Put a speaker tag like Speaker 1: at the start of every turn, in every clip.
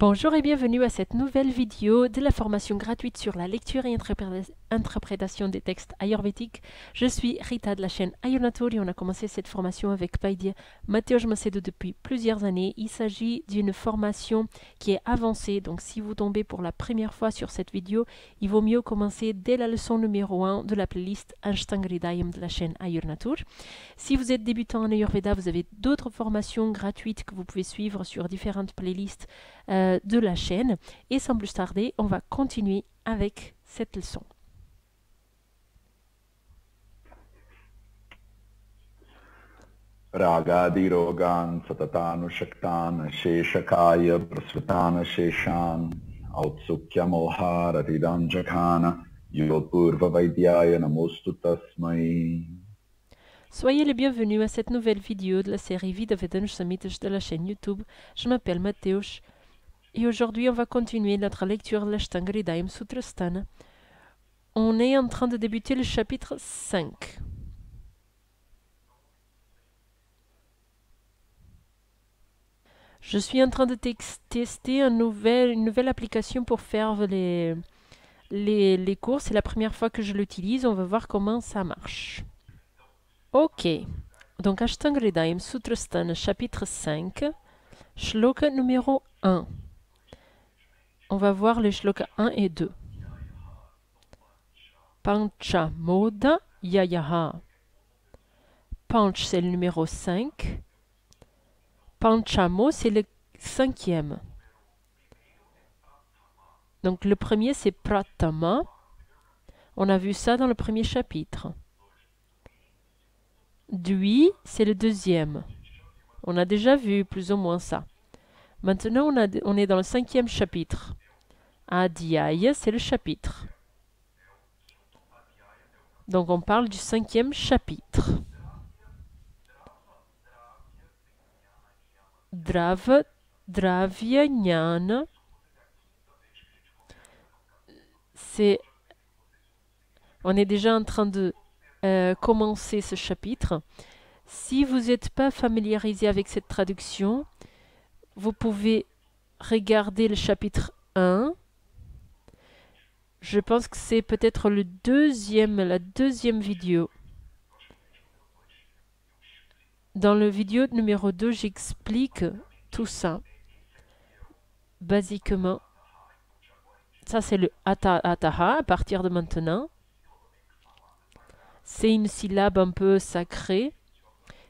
Speaker 1: Bonjour et bienvenue à cette nouvelle vidéo de la formation gratuite sur la lecture et interprétation des textes ayurvédiques. Je suis Rita de la chaîne Ayurnatur et on a commencé cette formation avec Paidya Mateusz Macedo depuis plusieurs années. Il s'agit d'une formation qui est avancée, donc si vous tombez pour la première fois sur cette vidéo, il vaut mieux commencer dès la leçon numéro 1 de la playlist Ashtanga-Hridayam de la chaîne Ayurnatur. Si vous êtes débutant en Ayurveda, vous avez d'autres formations gratuites que vous pouvez suivre sur différentes playlists de la chaîne. Et sans plus tarder, on va continuer avec cette leçon.
Speaker 2: Ragadirogan satatanu shaktan sheshakaya prasvatana sheshan autsukya mohara ridanjakana yopurva vaidyaya namostu tasmai.
Speaker 1: Soyez les bienvenus à cette nouvelle vidéo de la série Vida Vedana Samhitas de la chaîne YouTube. Je m'appelle Mateusz et aujourd'hui on va continuer notre lecture de l'Ashtanga-Hridayam Sutrasthana. On est en train de débuter le chapitre 5. Je suis en train de tester une nouvelle application pour faire les cours. C'est la première fois que je l'utilise. On va voir comment ça marche. Ok. Donc, Ashtanga-Hridayam Sutrasthana, chapitre 5, shloka numéro 1. On va voir les shlokas 1 et 2. Pancha Moda Yayaha. Panch, c'est le numéro 5. Panchamo, c'est le 5e. Donc le premier, c'est Pratama. On a vu ça dans le premier chapitre. Dui, c'est le 2e. On a déjà vu plus ou moins ça. Maintenant, on est dans le 5e chapitre. Adhyaya, c'est le chapitre. Donc on parle du 5e chapitre. Dravya Jnana, on est déjà en train de commencer ce chapitre. Si vous n'êtes pas familiarisé avec cette traduction, vous pouvez regarder le chapitre 1. Je pense que c'est peut-être la deuxième vidéo. Dans la vidéo numéro 2, j'explique tout ça. Basiquement, ça c'est le Ataha à partir de maintenant. C'est une syllabe un peu sacrée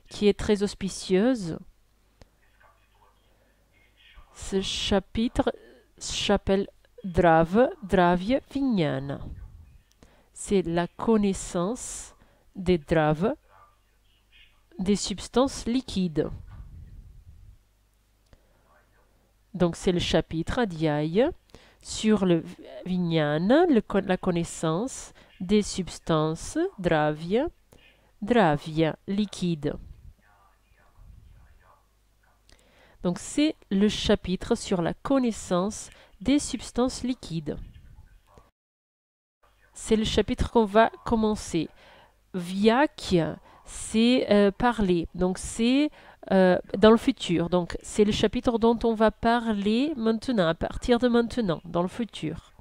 Speaker 1: qui est très auspicieuse. Ce chapitre s'appelle Dravya Vijnana. C'est la connaissance des drava, des substances liquides. Donc c'est le chapitre Adhyaya sur le Vijnana, la connaissance des substances dravya, liquide. Donc c'est le chapitre sur la connaissance des substances liquides. C'est le chapitre qu'on va commencer. Vyakya, c'est parler. Donc c'est dans le futur. Donc c'est le chapitre dont on va parler maintenant, à partir de maintenant, dans le futur.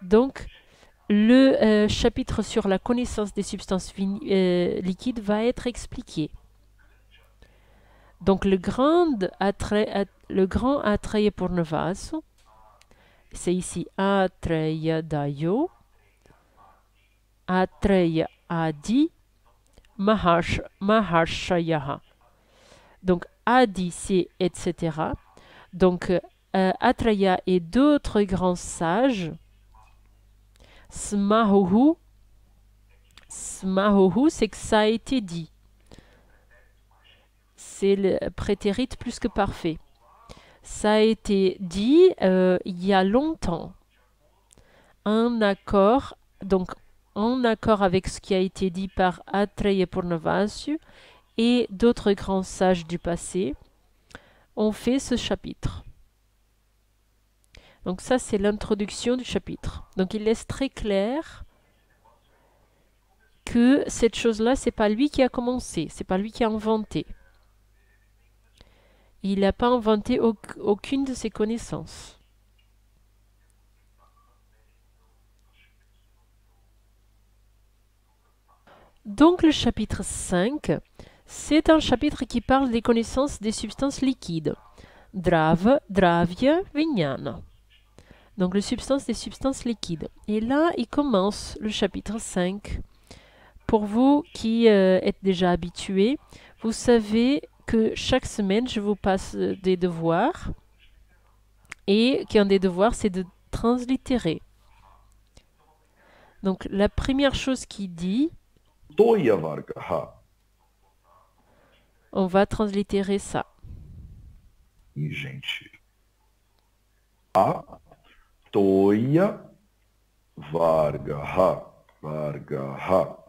Speaker 1: Donc le chapitre sur la connaissance des substances liquides va être expliqué. Donc le grand Atraya Purnavasu, c'est ici Atraya Dayo, Atraya Adi, Maharshayaha. Donc Adi, c'est etc. Donc Atraya et d'autres grands sages. Smahuhu, c'est que ça a été dit. C'est le prétérit plus que parfait. Ça a été dit il y a longtemps. En accord avec ce qui a été dit par Atraya Purnavasu et d'autres grands sages du passé, on fait ce chapitre. Donc ça, c'est l'introduction du chapitre. Donc il laisse très clair que cette chose-là, c'est pas lui qui a commencé, c'est pas lui qui a inventé. Il n'a pas inventé aucune de ses connaissances. Donc le chapitre 5, c'est un chapitre qui parle des connaissances des substances liquides. Drava, dravya, vijnana. Donc les substances des substances liquides. Et là, il commence le chapitre 5. Pour vous qui êtes déjà habitués, vous savez que chaque semaine, je vous passe des devoirs. Et qu'un des devoirs, c'est de translittérer. Donc la première chose qu'il dit,
Speaker 2: Toya Vargaha.
Speaker 1: on va translittérer ça.
Speaker 2: E, gente. A Toya Vargaha. Vargaha.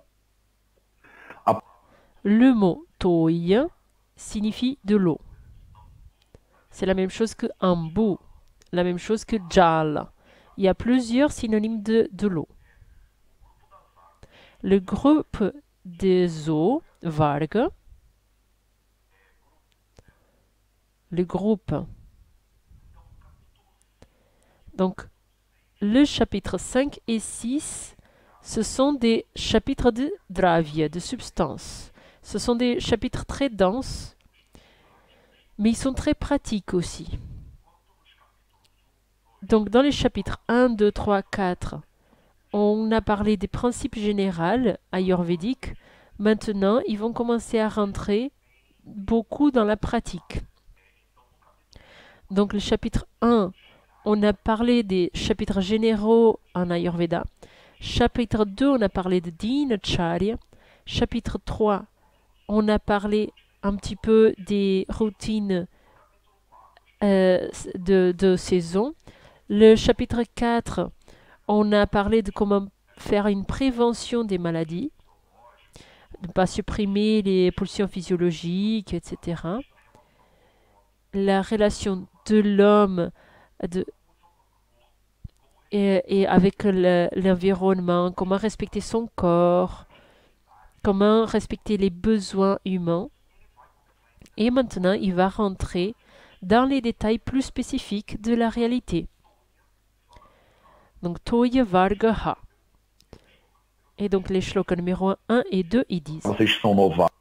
Speaker 1: Le mot toya signifie de l'eau. C'est la même chose que ambu, la même chose que jal. Il y a plusieurs synonymes de l'eau. Le groupe des eaux, varga, le groupe. Donc, le chapitre 5 et 6, ce sont des chapitres de dravya, de substance. Ce sont des chapitres très denses, mais ils sont très pratiques aussi. Donc, dans les chapitres 1, 2, 3, 4, on a parlé des principes généraux ayurvédiques. Maintenant, ils vont commencer à rentrer beaucoup dans la pratique. Donc, le chapitre 1, on a parlé des chapitres généraux en Ayurveda. Chapitre 2, on a parlé de Dinacharya. Chapitre 3, on a parlé un petit peu des routines de saison. Le chapitre 4, on a parlé de comment faire une prévention des maladies, de ne pas supprimer les pulsions physiologiques, etc. La relation de l'homme et avec l'environnement, comment respecter son corps, comment respecter les besoins humains. Et maintenant, il va rentrer dans les détails plus spécifiques de la réalité. Donc, Toya Varga Ha. Et donc, les shlokas numéro 1 et 2, ils disent.
Speaker 2: Vocês são novatos.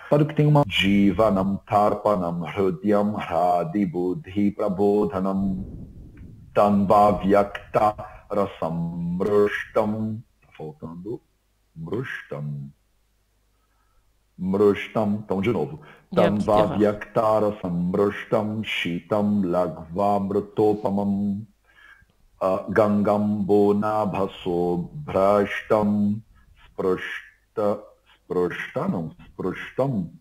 Speaker 2: Para o que tem uma Jivanam Tarpanam Hrudyam Hradi Buddhi Prabodhanam Tanva Vyakta Rasam Mrushtam. Tá faltando Mrushtam. Mrushtam. Então, de novo. Tanva Vyakta Rasam Mrushtam Shitam Lagva Mrutopamam Gangam Bonabhaso Brashtam Sprushta. Sprostam.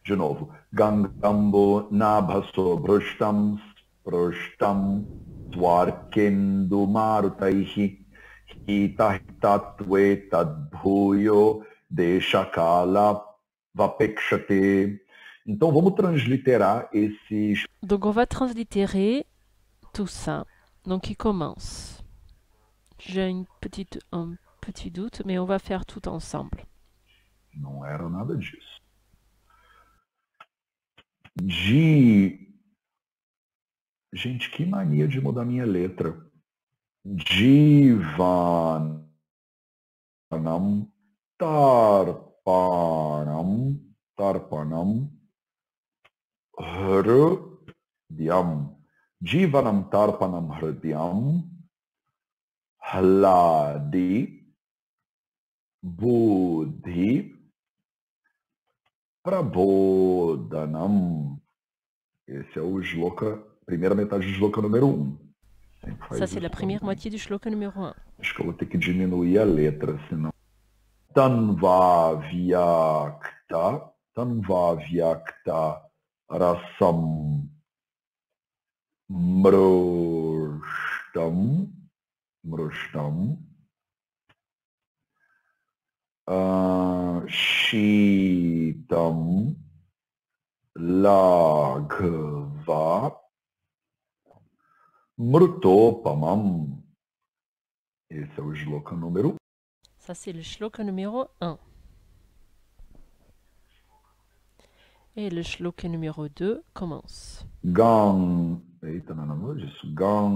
Speaker 2: De novo. Gangambo Nabhaso Brustam Sprostam Twarkendo Marutaihi Hitahitatve Tadbhuyo Deshakala Vapekshate. Então vamos transliterar esses.
Speaker 1: Donc on va translittérer tout ça. Donc il commence. J'ai un petit doute, mais on va faire tout ensemble.
Speaker 2: Não era nada disso. Gente, que mania de mudar minha letra. Jivanam Tarpanam Hrudyam. Jivanam Tarpanam Hrudyam Hladi Buddhi Prabodhanam. Esse é o shloka, primeira metade do shloka número 1.
Speaker 1: Ça, c'est la première moitié du shloka numéro 1.
Speaker 2: Acho que eu vou ter que diminuir a letra, senão. Tanva Vyakta Rasam Mrushtam Shitam Lagva Mrutopamam. Esse é o shloka número 1.
Speaker 1: Ça, c'est le shloka numéro 1. Et le shloka numéro 2 commence.
Speaker 2: Gang. Eita, não, não vou disso. Gangambu.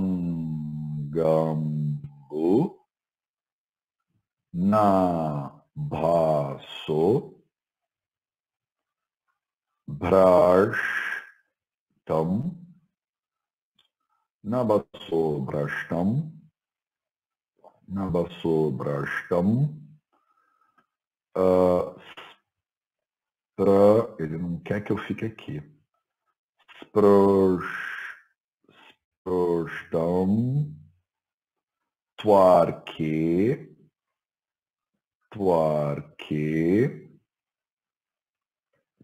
Speaker 2: Na bhaso. Brashtam. Nabaso Brashtam. Nabaso Brashtam. Ele não quer que eu fique aqui. Sprostam. Twarke.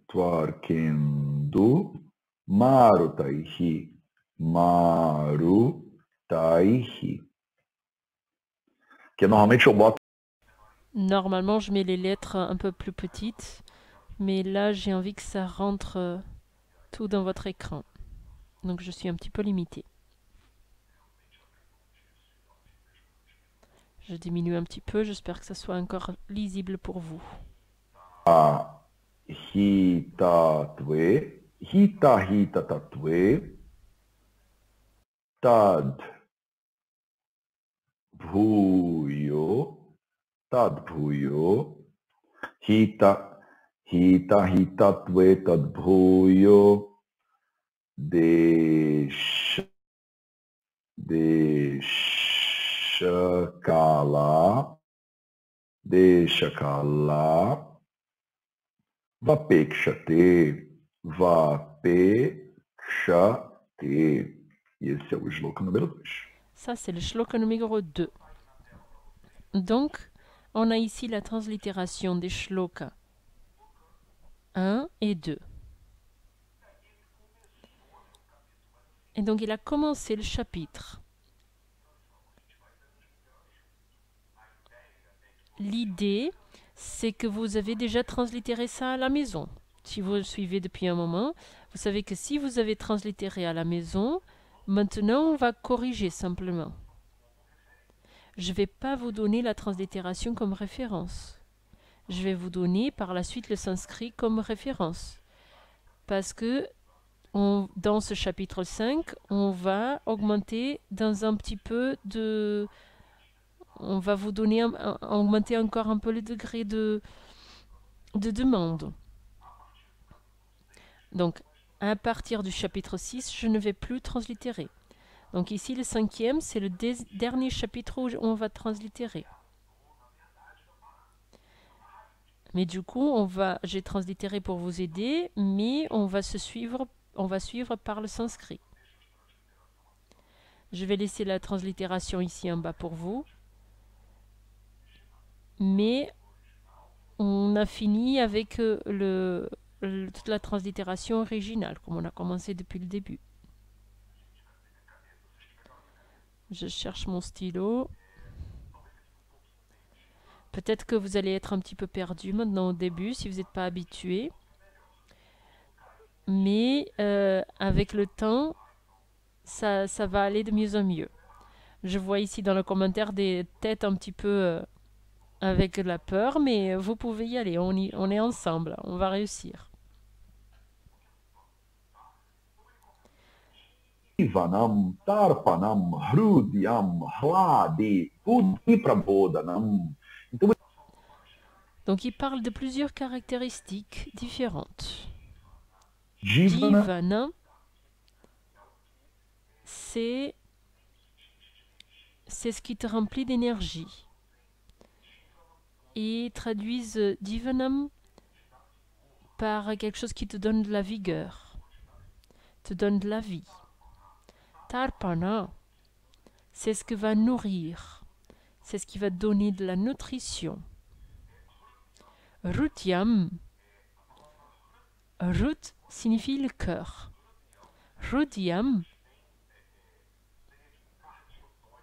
Speaker 2: Twarkendo. Marutaihi. Que normalmente eu boto.
Speaker 1: Normalement, je mets les lettres un peu plus petites, mais là, j'ai envie que ça rentre tout dans votre écran. Donc, je suis un petit peu limitée. Je diminue un petit peu, j'espère que ça soit encore lisible pour vous.
Speaker 2: Hitatve. Hitatatve. Tad bhuyo, hitatve tad bhuyo, deixa kala, vapekshate. E esse é o shloka numéro 2.
Speaker 1: Ça, c'est le shloka numéro 2. Donc, on a ici la translittération des shlokas 1 et 2. Et donc, il a commencé le chapitre. L'idée, c'est que vous avez déjà translittéré ça à la maison. Si vous le suivez depuis un moment, vous savez que si vous avez translittéré à la maison, maintenant, on va corriger simplement. Je ne vais pas vous donner la translittération comme référence. Je vais vous donner par la suite le sanskrit comme référence. Parce que dans ce chapitre 5, on va augmenter dans un petit peu de... On va vous donner, augmenter encore un peu le degré de demande. Donc, à partir du chapitre 6, je ne vais plus translittérer. Donc ici, le 5e, c'est le dernier chapitre où on va translittérer. Mais du coup, j'ai translittéré pour vous aider, mais on va suivre par le sanskrit. Je vais laisser la translittération ici en bas pour vous. Mais on a fini avec toute la translittération originale, comme on a commencé depuis le début. Je cherche mon stylo. Peut-être que vous allez être un petit peu perdu maintenant au début si vous n'êtes pas habitué. Mais avec le temps, ça va aller de mieux en mieux. Je vois ici dans le commentaire des têtes un petit peu avec la peur, mais vous pouvez y aller. On est ensemble, on va réussir.
Speaker 2: Ivanam, Tarpanam, Hrudyam, Hladi, Buddhi Prabodhanam.
Speaker 1: Donc il parle de plusieurs caractéristiques différentes.
Speaker 2: Jivana,
Speaker 1: Jivana, c'est ce qui te remplit d'énergie. Et ils traduisent Divanam par quelque chose qui te donne de la vigueur, te donne de la vie. Tarpana, c'est ce que va nourrir, c'est ce qui va donner de la nutrition. Rutyam, Rut signifie le cœur. Rudyam,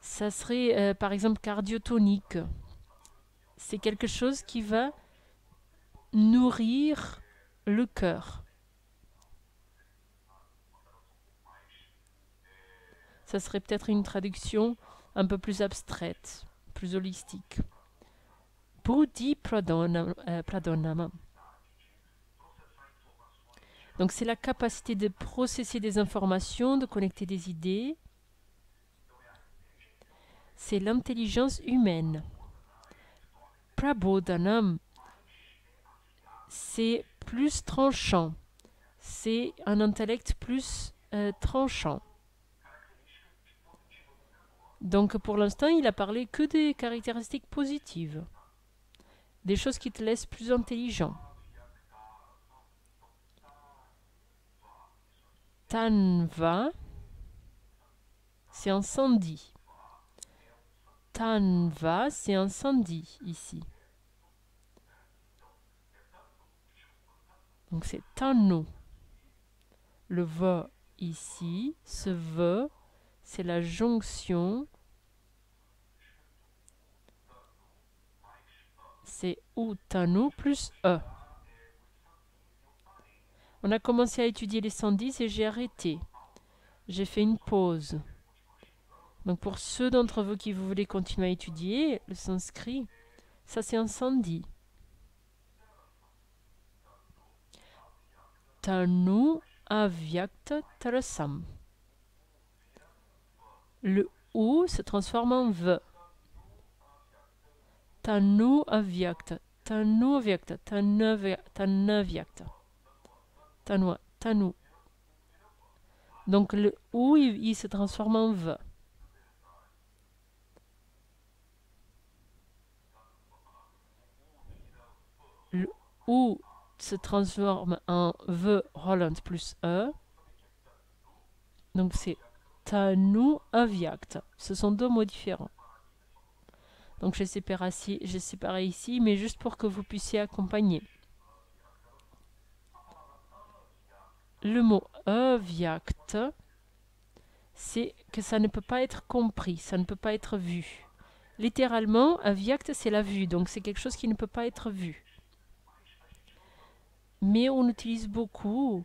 Speaker 1: ça serait par exemple cardiotonique. C'est quelque chose qui va nourrir le cœur. Ça serait peut-être une traduction un peu plus abstraite, plus holistique. Buddhi Pradhanama. Donc c'est la capacité de processer des informations, de connecter des idées. C'est l'intelligence humaine. Prabodhanam, c'est plus tranchant. C'est un intellect plus tranchant. Donc pour l'instant, il a parlé que des caractéristiques positives. Des choses qui te laissent plus intelligent. Tanva, c'est un sandhi. Tanva, c'est un sandhi ici. Donc c'est tanu. Le va ici, ce va, c'est la jonction. C'est ou tanu plus e. On a commencé à étudier les sandhis et j'ai arrêté. J'ai fait une pause. Donc pour ceux d'entre vous qui voulez continuer à étudier le sanskrit, ça c'est un sandhi. Tanu avyakta tarasam. Le ou se transforme en v. Tanu avyakta, tanu avyakta, tanavyakta. Tanua, tanu. Donc le ou il se transforme en v. Le ou se transforme en v Roland plus e. Donc c'est tanu avyakta. Ce sont deux mots différents. Donc j'ai séparé ici, mais juste pour que vous puissiez accompagner. Le mot avyakta, c'est que ça ne peut pas être compris, ça ne peut pas être vu. Littéralement, avyakta, c'est la vue, donc c'est quelque chose qui ne peut pas être vu. Mais on utilise beaucoup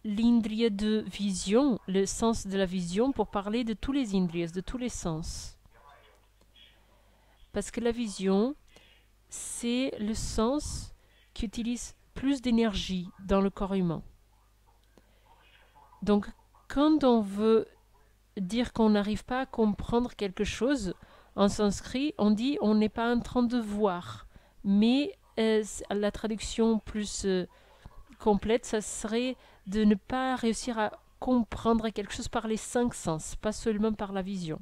Speaker 1: l'indriya de vision, le sens de la vision, pour parler de tous les indriyas, de tous les sens. Parce que la vision, c'est le sens qui utilise plus d'énergie dans le corps humain. Donc, quand on veut dire qu'on n'arrive pas à comprendre quelque chose, en sanskrit, on dit on n'est pas en train de voir. Mais la traduction plus complète, ça serait de ne pas réussir à comprendre quelque chose par les 5 sens, pas seulement par la vision.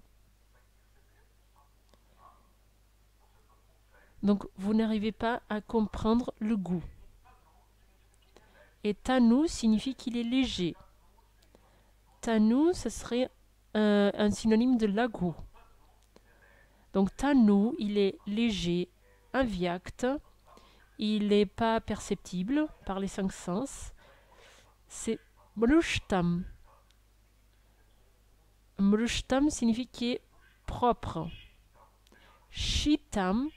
Speaker 1: Donc, vous n'arrivez pas à comprendre le goût. Et tanu signifie qu'il est léger. Tanu, ce serait un synonyme de lagout. Donc tanu, il est léger, avyakta, il n'est pas perceptible par les 5 sens. C'est mrushtam. Mrushtam signifie qu'il est propre. Shitam,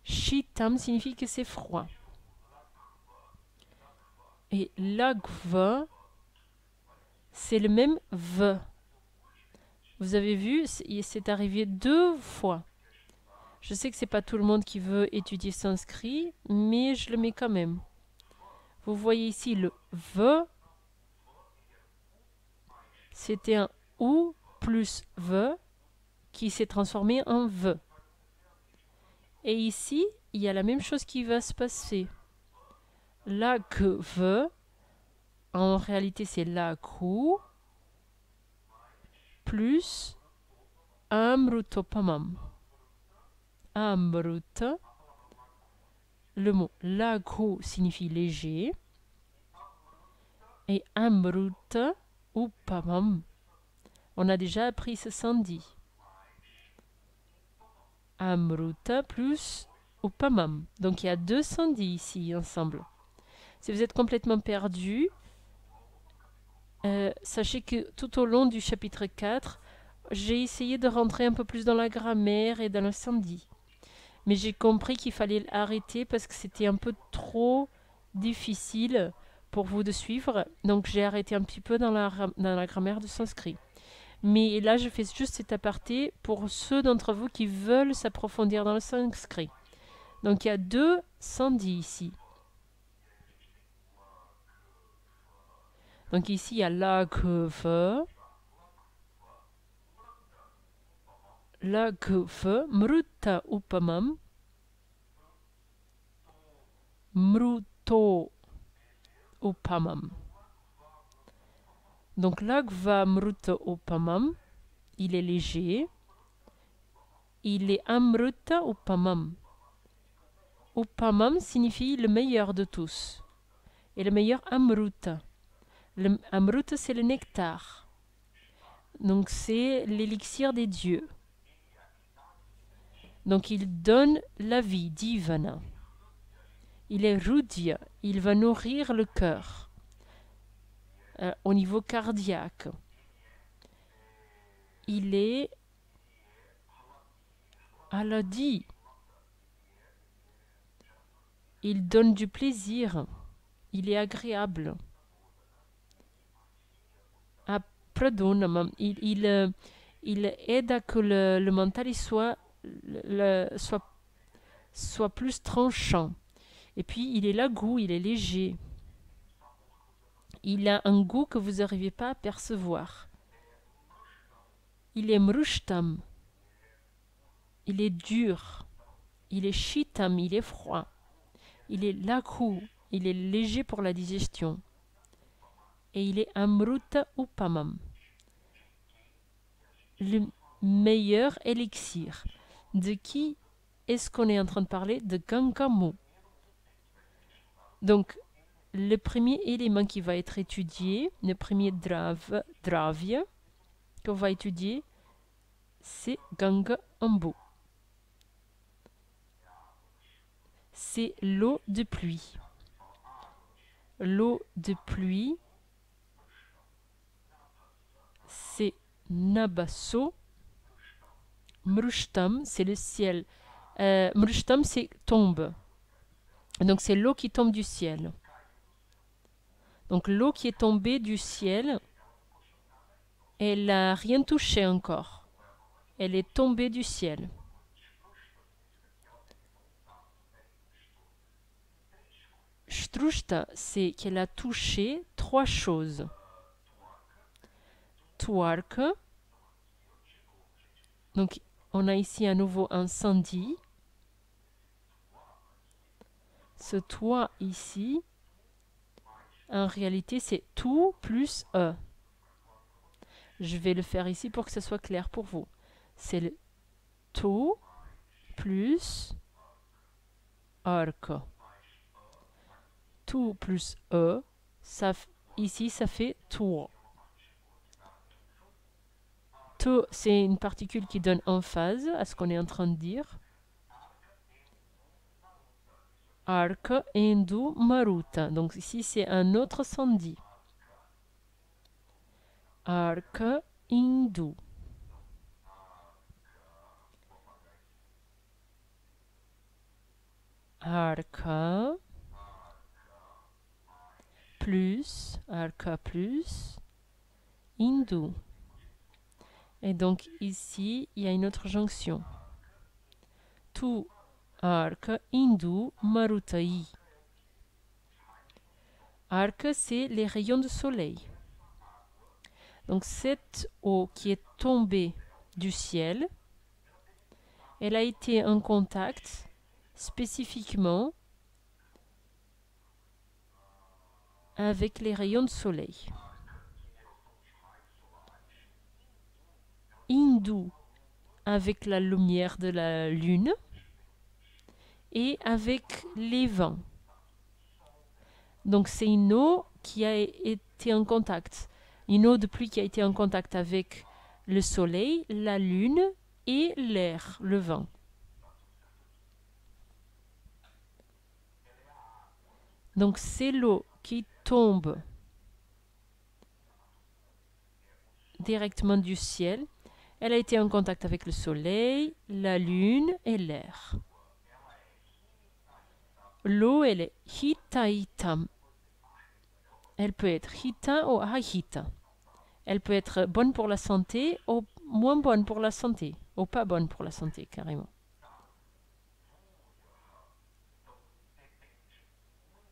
Speaker 1: shitam signifie que c'est froid. Et lagva, c'est le même v. Vous avez vu, c'est arrivé 2 fois. Je sais que c'est pas tout le monde qui veut étudier sanskrit, mais je le mets quand même. Vous voyez ici le v, c'était un ou plus v qui s'est transformé en v. Et ici, il y a la même chose qui va se passer. Lagv, en réalité c'est laghu, plus amrutopamam. Amruta, le mot laghu signifie léger, et amruta ou pamam, on a déjà appris ce sandhi. Amruta plus upamam. Donc il y a 2 sandhis ici ensemble. Si vous êtes complètement perdu, sachez que tout au long du chapitre 4, j'ai essayé de rentrer un peu plus dans la grammaire et dans le sandhi. Mais j'ai compris qu'il fallait arrêter parce que c'était un peu trop difficile pour vous de suivre. Donc j'ai arrêté un petit peu dans la grammaire de sanskrit. Mais là, je fais juste cet aparté pour ceux d'entre vous qui veulent s'approfondir dans le sanskrit. Donc il y a deux sandhi ici. Donc ici il y a la que fe, mrutta upamam, mruto upamam. Donc lagva mruta upamam, il est léger. Il est amruta upamam. Upamam signifie le meilleur de tous. Et le meilleur amruta. Le amruta, c'est le nectar. Donc c'est l'élixir des dieux. Donc il donne la vie, divana. Il est rudya, il va nourrir le cœur au niveau cardiaque. Il est aladi. Il donne du plaisir. Il est agréable. Il aide à que le mental soit plus tranchant. Et puis il est goût, il est léger. Il a un goût que vous n'arrivez pas à percevoir. Il est mrushtam. Il est dur. Il est shitam, il est froid. Il est laghu, il est léger pour la digestion. Et il est amruta upamam. Le meilleur élixir. De qui est-ce qu'on est en train de parler? De Gangamu. Donc, le premier élément qui va être étudié, le premier dravya qu'on va étudier, c'est Ganga Ambu. C'est l'eau de pluie. L'eau de pluie, c'est Nabaso. Mrushtam, c'est le ciel. Mrushtam, c'est tombe. Donc c'est l'eau qui tombe du ciel. Donc l'eau qui est tombée du ciel, elle n'a rien touché encore. Elle est tombée du ciel. Shtrushta, c'est qu'elle a touché trois choses. Twarka. Donc on a ici à nouveau un sandhi. Ce toit ici, en réalité, c'est tout plus e. Je vais le faire ici pour que ce soit clair pour vous. C'est le tout plus arca. Tout plus e, ici ça fait toit. Tout, c'est une particule qui donne emphase à ce qu'on est en train de dire. Arca, Hindu, Maruta. Donc ici c'est un autre sandhi. Arca, Hindu. Arca plus, Arca plus, Hindu. Et donc ici, il y a une autre jonction. Tu Arca, Hindu, Marutai. Arca, c'est les rayons de soleil. Donc cette eau qui est tombée du ciel, elle a été en contact spécifiquement avec les rayons de soleil. Hindu avec la lumière de la lune et avec les vents. Donc c'est une eau qui a été en contact, une eau de pluie qui a été en contact avec le soleil, la lune et l'air, le vent. Donc c'est l'eau qui tombe directement du ciel. Elle a été en contact avec le soleil, la lune et l'air. L'eau, elle est hitaitam. Elle peut être hita ou ahita. Elle peut être bonne pour la santé ou moins bonne pour la santé, ou pas bonne pour la santé carrément.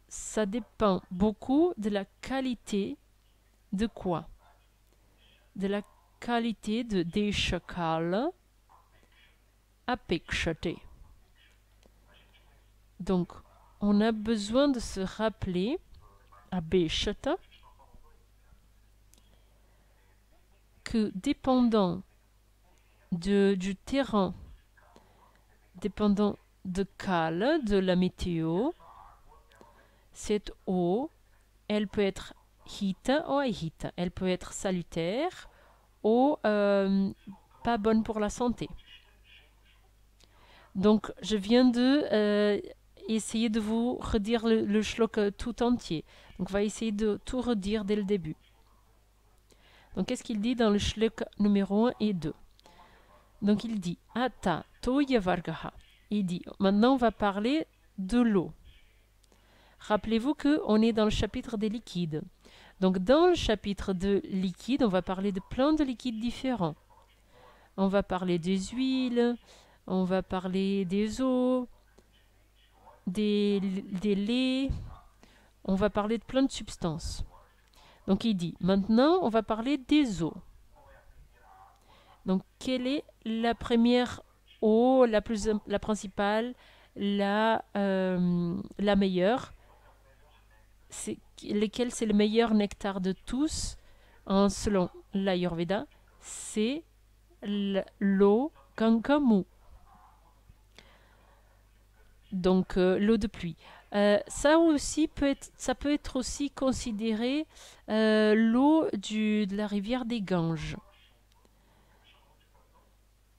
Speaker 1: ça dépend beaucoup de la qualité de quoi? De la qualité de Deeshakal Apekshate. Donc, on a besoin de se rappeler à Beshata que dépendant du terrain, dépendant de Kal, de la météo, cette eau, elle peut être hita ou ahita. Elle peut être salutaire ou pas bonne pour la santé. Donc, je viens de essayer de vous redire le shlok tout entier. Donc, on va essayer de tout redire dès le début. Donc, qu'est-ce qu'il dit dans le shlok numéro 1 et 2? Donc, il dit Ata toya vargaha. Il dit, maintenant, on va parler de l'eau. Rappelez-vous qu'on est dans le chapitre des liquides. Donc, dans le chapitre de liquide, on va parler de plein de liquides différents. On va parler des huiles, on va parler des eaux, des laits, on va parler de plein de substances. Donc, il dit, maintenant, on va parler des eaux. Donc, quelle est la première eau, la principale, la meilleure? Lequel c'est le meilleur nectar de tous, selon l'Ayurveda? C'est l'eau Gangamu. Donc, l'eau de pluie. Ça peut être aussi considéré l'eau de la rivière des Ganges.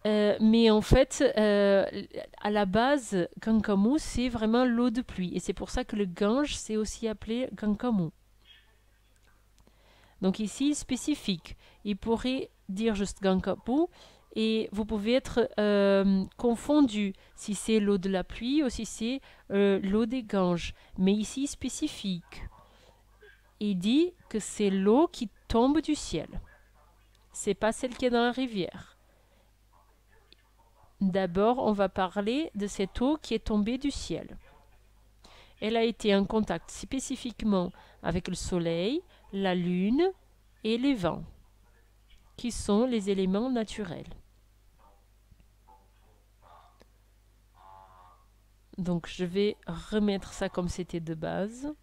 Speaker 1: Mais en fait, à la base, Gangamu, c'est vraiment l'eau de pluie. Et c'est pour ça que le Gange, c'est aussi appelé Gangamu. Donc ici, spécifique. Il pourrait dire juste Gangamu, et vous pouvez être confondu si c'est l'eau de la pluie ou si c'est l'eau des Ganges. Mais ici, spécifique. Il dit que c'est l'eau qui tombe du ciel. C'est pas celle qui est dans la rivière. D'abord, on va parler de cette eau qui est tombée du ciel. Elle a été en contact spécifiquement avec le soleil, la lune et les vents, qui sont les éléments naturels. Donc, je vais remettre ça comme c'était de base.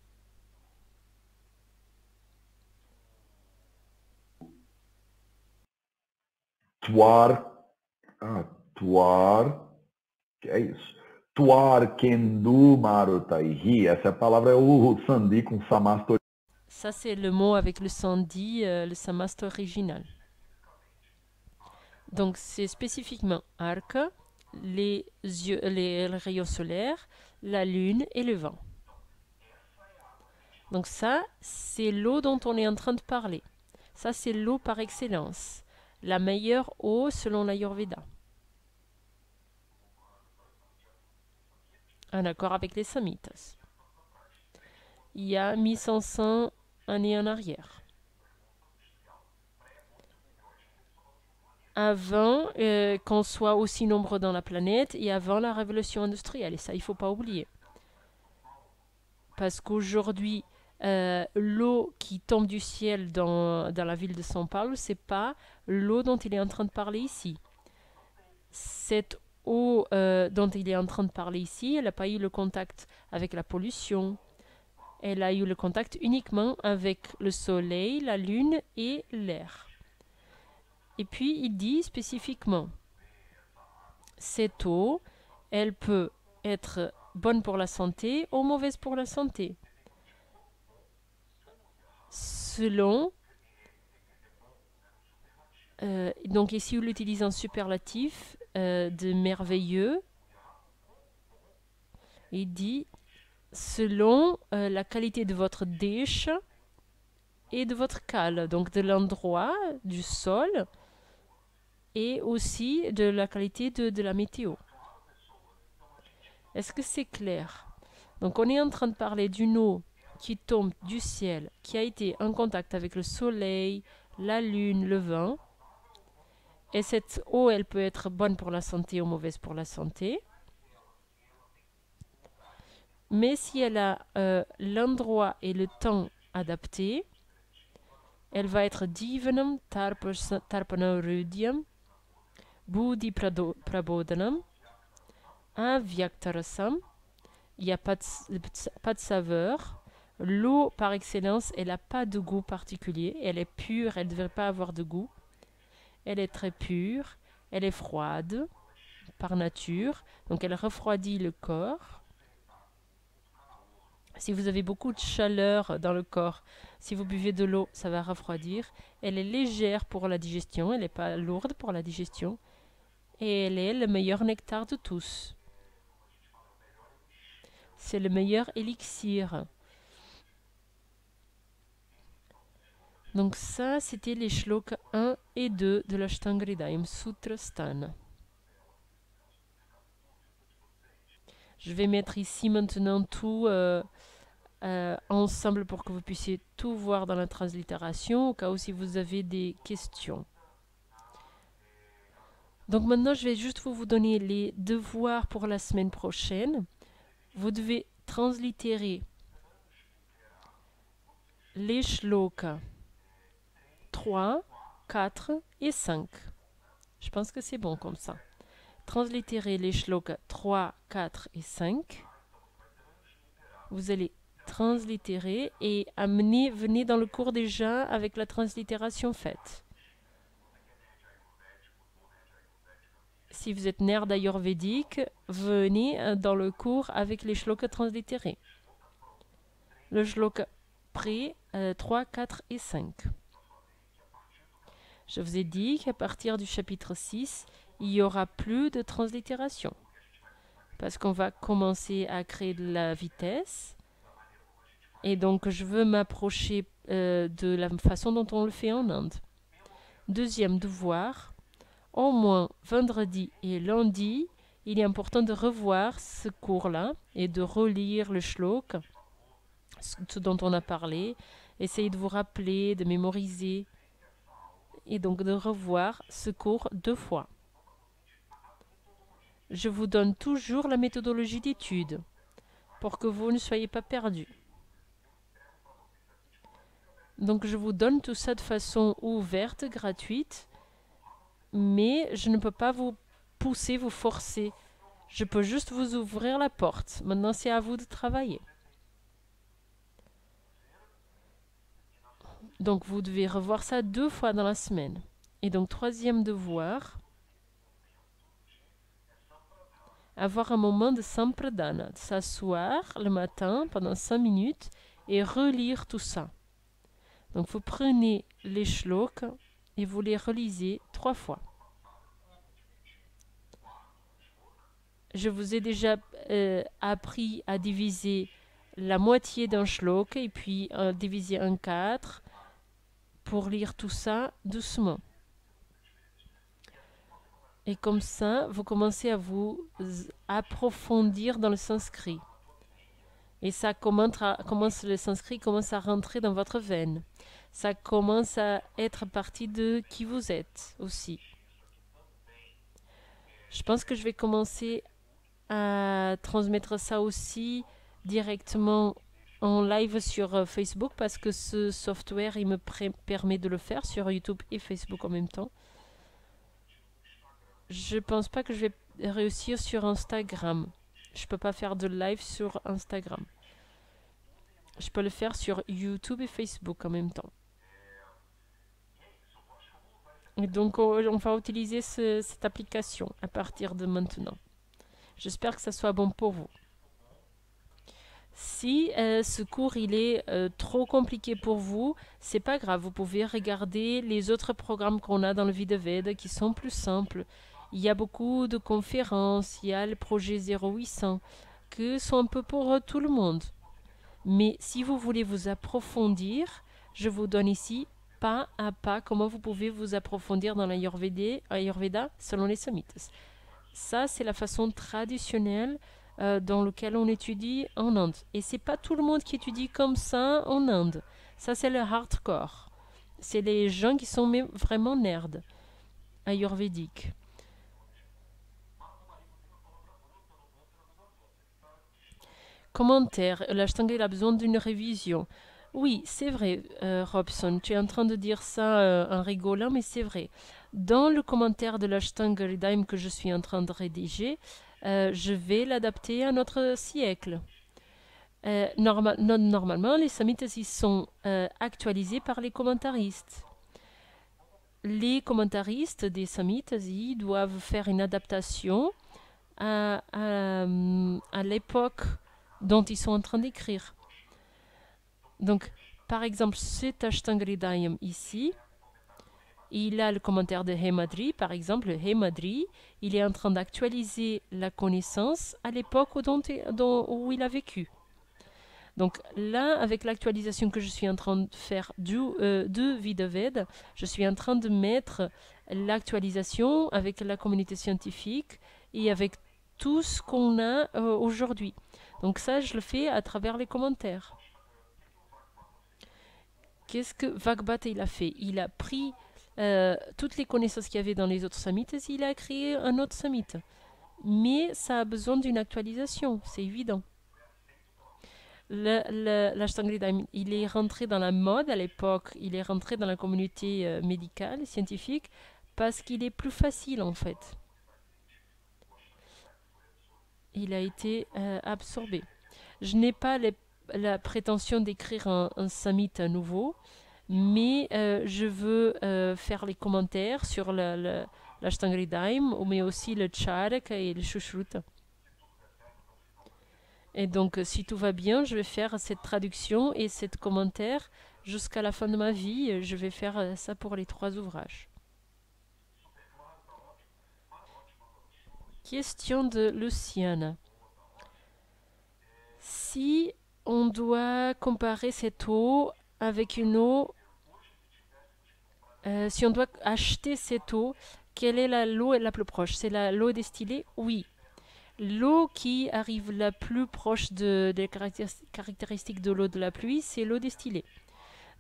Speaker 2: Que é isso? Tuar Kendu Marutaihi. Essa palavra é o sandhi com samasta.
Speaker 1: Ça, c'est le mot avec le sandhi, le samasta original. Donc, c'est spécifiquement arca, les rayons solaires, la lune et le vent. Donc ça, c'est l'eau dont on est en train de parler. Ça, c'est l'eau par excellence. La meilleure eau selon l'Ayurveda. En accord avec les Samhitas. Il y a 1500 années en arrière. Avant qu'on soit aussi nombreux dans la planète et avant la révolution industrielle. Et ça, il ne faut pas oublier. Parce qu'aujourd'hui, l'eau qui tombe du ciel dans la ville de São Paulo, ce n'est pas l'eau dont il est en train de parler ici. Cette eau dont il est en train de parler ici, elle n'a pas eu le contact avec la pollution. Elle a eu le contact uniquement avec le soleil, la lune et l'air. Et puis, il dit spécifiquement, cette eau, elle peut être bonne pour la santé ou mauvaise pour la santé. Selon... donc ici, il utilise un superlatif de merveilleux. Il dit, selon la qualité de votre dèche et de votre cale, donc de l'endroit, du sol, et aussi de la qualité de la météo. Est-ce que c'est clair? Donc on est en train de parler d'une eau qui tombe du ciel, qui a été en contact avec le soleil, la lune, le vent. Et cette eau, elle peut être bonne pour la santé ou mauvaise pour la santé. Mais si elle a l'endroit et le temps adapté, elle va être Divanam Tarpanarudyam, Buddhi Prabodhanam, Avyaktarasam. Il n'y a pas de saveur. L'eau, par excellence, elle n'a pas de goût particulier. Elle est pure, elle ne devrait pas avoir de goût. Elle est très pure, elle est froide par nature, donc elle refroidit le corps. Si vous avez beaucoup de chaleur dans le corps, si vous buvez de l'eau, ça va refroidir. Elle est légère pour la digestion, elle n'est pas lourde pour la digestion. Et elle est le meilleur nectar de tous. C'est le meilleur élixir. Donc ça, c'était les shlokas 1 et 2 de l'Ashtanga-hridayam Sutra Sthana. Je vais mettre ici maintenant tout ensemble pour que vous puissiez tout voir dans la translittération, au cas où si vous avez des questions. Donc maintenant, je vais juste vous donner les devoirs pour la semaine prochaine. Vous devez translittérer les shlokas 3, 4 et 5. Je pense que c'est bon comme ça. Translittérer les shlokas 3, 4 et 5. Vous allez translittérer et venez dans le cours déjà avec la translittération faite. Si vous êtes nerd ayurvédique, venez dans le cours avec les shlokas translittérés. Le shloka pré 3, 4 et 5. Je vous ai dit qu'à partir du chapitre 6, il n'y aura plus de translittération. Parce qu'on va commencer à créer de la vitesse. Et donc, je veux m'approcher de la façon dont on le fait en Inde. Deuxième devoir, au moins vendredi et lundi, il est important de revoir ce cours-là et de relire le shlok, ce dont on a parlé. Essayez de vous rappeler, de mémoriser et donc de revoir ce cours 2 fois. Je vous donne toujours la méthodologie d'étude pour que vous ne soyez pas perdus. Donc je vous donne tout ça de façon ouverte, gratuite, mais je ne peux pas vous pousser, vous forcer. Je peux juste vous ouvrir la porte. Maintenant, c'est à vous de travailler. Donc vous devez revoir ça 2 fois dans la semaine. Et donc, troisième devoir, avoir un moment de sampradana, de s'asseoir le matin pendant 5 minutes et relire tout ça. Donc vous prenez les shlokas et vous les relisez 3 fois. Je vous ai déjà appris à diviser la moitié d'un shlok et puis diviser en 4 pour lire tout ça doucement. Et comme ça, vous commencez à vous approfondir dans le sanskrit. Et ça le sanskrit commence à rentrer dans votre veine. Ça commence à être partie de qui vous êtes aussi. Je pense que je vais commencer à transmettre ça aussi directement en live sur Facebook parce que ce software, il me permet de le faire sur YouTube et Facebook en même temps. Je pense pas que je vais réussir sur Instagram. Je peux pas faire de live sur Instagram. Je peux le faire sur YouTube et Facebook en même temps. Et donc, on va utiliser cette application à partir de maintenant. J'espère que ça soit bon pour vous. Si ce cours il est trop compliqué pour vous, c'est pas grave. Vous pouvez regarder les autres programmes qu'on a dans le Vidaveda qui sont plus simples. Il y a beaucoup de conférences, il y a le projet 0800 qui sont un peu pour tout le monde. Mais si vous voulez vous approfondir, je vous donne ici pas à pas comment vous pouvez vous approfondir dans l'Ayurveda selon les samhitas. Ça, c'est la façon traditionnelle dans laquelle on étudie en Inde. Et c'est pas tout le monde qui étudie comme ça en Inde. Ça, c'est le hardcore. C'est les gens qui sont vraiment nerds ayurvédiques. commentaire. L'Ashtanga il a besoin d'une révision. Oui, c'est vrai, Robson. Tu es en train de dire ça en rigolant, mais c'est vrai. Dans le commentaire de l'Ashtanga Hridayam que je suis en train de rédiger, je vais l'adapter à notre siècle. Normalement, les samhitas ils sont actualisés par les commentaristes. Les commentaristes des samhitas ils doivent faire une adaptation à l'époque dont ils sont en train d'écrire. Donc, par exemple, cet Ashtanga Hridayam ici, il a le commentaire de Hemadri, par exemple, Hemadri, il est en train d'actualiser la connaissance à l'époque où il a vécu. Donc là, avec l'actualisation que je suis en train de faire de Vidaved, je suis en train de mettre l'actualisation avec la communauté scientifique et avec tout ce qu'on a aujourd'hui. Donc ça, je le fais à travers les commentaires. Qu'est-ce que Vagbhat il a fait? Il a pris toutes les connaissances qu'il y avait dans les autres samhitas et il a créé un autre samhita. Mais ça a besoin d'une actualisation, c'est évident. L'Ashtanga Hridayam, il est rentré dans la mode à l'époque, il est rentré dans la communauté médicale, scientifique, parce qu'il est plus facile en fait. Il a été absorbé. Je n'ai pas la prétention d'écrire un samhita nouveau, mais je veux faire les commentaires sur l'Ashtanga Hridayam, mais aussi le Charaka et le Sushruta. Et donc, si tout va bien, je vais faire cette traduction et cette commentaire jusqu'à la fin de ma vie. Je vais faire ça pour les 3 ouvrages. Question de Luciane. Si on doit comparer cette eau avec une eau, si on doit acheter cette eau, quelle est l'eau la plus proche? C'est l'eau distillée? Oui. L'eau qui arrive la plus proche des caractéristiques de l'eau de la pluie, c'est l'eau distillée.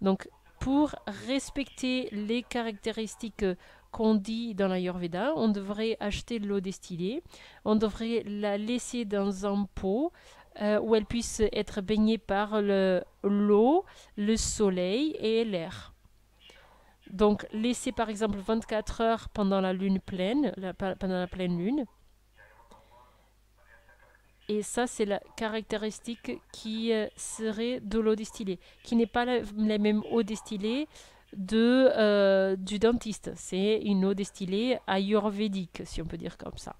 Speaker 1: Donc, pour respecter les caractéristiques qu'on dit dans l'Ayurveda, on devrait acheter de l'eau distillée. On devrait la laisser dans un pot où elle puisse être baignée par l'eau, le soleil et l'air. Donc, laisser par exemple 24 heures pendant la lune pleine, pendant la pleine lune. Et ça, c'est la caractéristique qui serait de l'eau distillée, qui n'est pas la même eau distillée du dentiste. C'est une eau distillée ayurvédique, si on peut dire comme ça.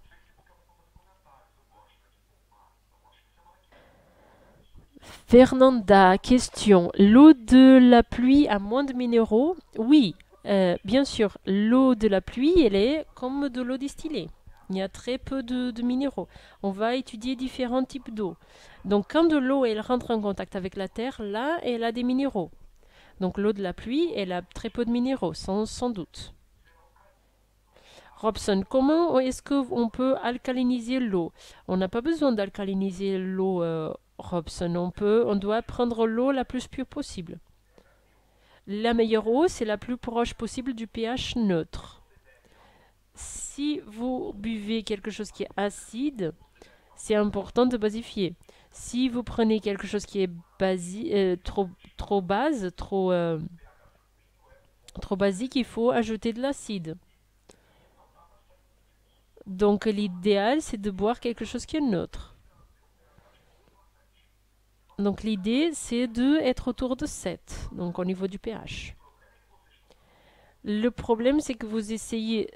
Speaker 1: Fernanda, question. L'eau de la pluie a moins de minéraux? Oui, bien sûr. L'eau de la pluie, elle est comme de l'eau distillée. Il y a très peu de minéraux. On va étudier différents types d'eau. Donc quand de l'eau elle rentre en contact avec la terre, là, elle a des minéraux. Donc l'eau de la pluie, elle a très peu de minéraux, sans doute. Robson, comment est-ce qu'on peut alcaliniser l'eau? On n'a pas besoin d'alcaliniser l'eau, Robson. On doit prendre l'eau la plus pure possible. La meilleure eau, c'est la plus proche possible du pH neutre. Si vous buvez quelque chose qui est acide, c'est important de basifier. Si vous prenez quelque chose qui est trop basique, il faut ajouter de l'acide. Donc l'idéal, c'est de boire quelque chose qui est neutre. Donc l'idée, c'est d'être autour de 7, donc au niveau du pH. Le problème, c'est que vous essayez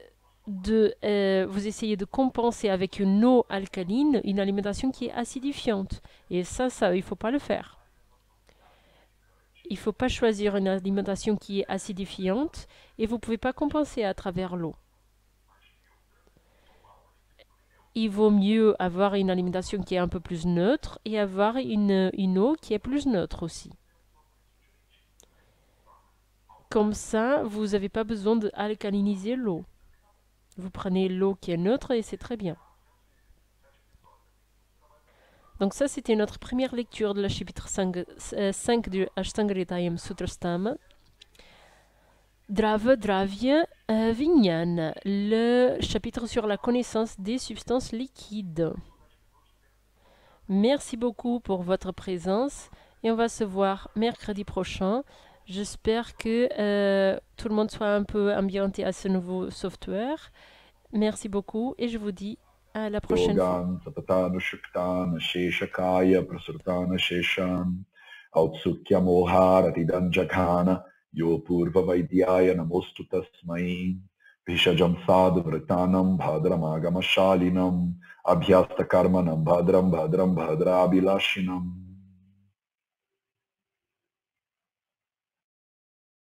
Speaker 1: de compenser avec une eau alcaline une alimentation qui est acidifiante. Et ça il ne faut pas le faire. Il ne faut pas choisir une alimentation qui est acidifiante et vous ne pouvez pas compenser à travers l'eau. Il vaut mieux avoir une alimentation qui est un peu plus neutre et avoir une eau qui est plus neutre aussi. Comme ça, vous n'avez pas besoin d'alcaliniser l'eau. Vous prenez l'eau qui est neutre et c'est très bien. Donc ça, c'était notre première lecture de la chapitre 5 du Ashtanga Hridayam Sutrastama. Drava Dravya Vijnana, le chapitre sur la connaissance des substances liquides. Merci beaucoup pour votre présence et on va se voir mercredi prochain. J'espère que tout le monde soit un peu ambienté à ce nouveau software. Merci beaucoup et je vous dis à la prochaine fois.
Speaker 2: Yogan, Satatanushuktan, Sheshakaya, Prasurtana Sheshan, Autsukya Moharatidan Jaghana, Yo Purva Vaidyaya Namostu Tasmai, Vishajam Sadhu Vritanam Bhadram Agamashalinam, Abhyasta Karmanam Bhadram Bhadram Bhadrabilashinam.